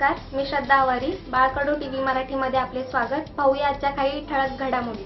नमस्कार, मी श्रद्धा आवारी. बाळकडू टीव्ही मराठीमध्ये आपले स्वागत. पाहूया आजच्या काही ठळक घडामोडी.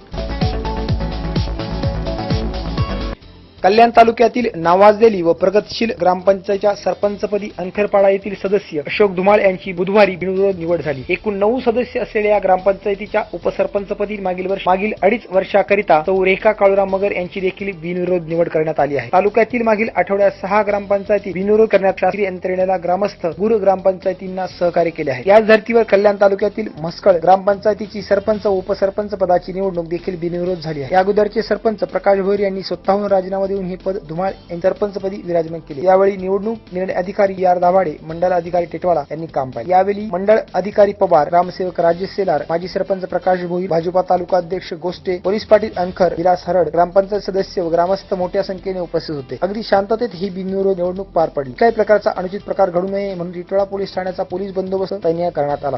कल्याण तालुक्यातील नावाजलेली व प्रगतशील ग्रामपंचायतच्या सरपंचपदी अंखरपाडा येथील सदस्य अशोक धुमाळ यांची बुधवारी बिनविरोध निवड झाली. एकूण 9 सदस्य असलेल्या या ग्रामपंचायतीच्या उपसरपंचपदी मागील 2.5 वर्षाकरिता सौ रेखा काळूराम मगर यांची देखील बिनविरोध निवड करण्यात आली आहे. तालुक्यातील मागील आठवड्यात 6 ग्रामपंचायती बिनविरोध करण्यात शासकीय यंत्रणेला ग्रामस्थ गुर ग्रामपंचायतींना सहकार्य केले आहे. याच धर्तीवर कल्याण तालुक्यातील म्हसकळ ग्रामपंचायतीची सरपंच व उपसरपंच पदाची निवडणूक देखील बिनविरोध झाली आहे. या अगोदरचे सरपंच प्रकाश भोईर यांनी स्वतःहून राजीनामा देऊन हे पद धुमाळ यांनी सरपंचपदी विराजमान केले. यावेळी निवडणूक निर्णय अधिकारी यार दाभाडे, मंडल अधिकारी टेटवाला यांनी काम पाहिले. यावेळी मंडळ अधिकारी पवार, ग्रामसेवक राजेश सेलार, माजी सरपंच प्रकाश भोईर, भाजपा तालुका अध्यक्ष गोष्टे, पोलीस पाटील अनखर, विलास हरड, ग्रामपंचायत सदस्य व ग्रामस्थ मोठ्या संख्येने उपस्थित होते. अगदी शांततेत ही बिनविरोध निवडणूक पार पडली. काही प्रकारचा अनुचित प्रकार घडू नये म्हणून टिटवाळा पोलीस ठाण्याचा पोलीस बंदोबस्त तैनात करण्यात आला.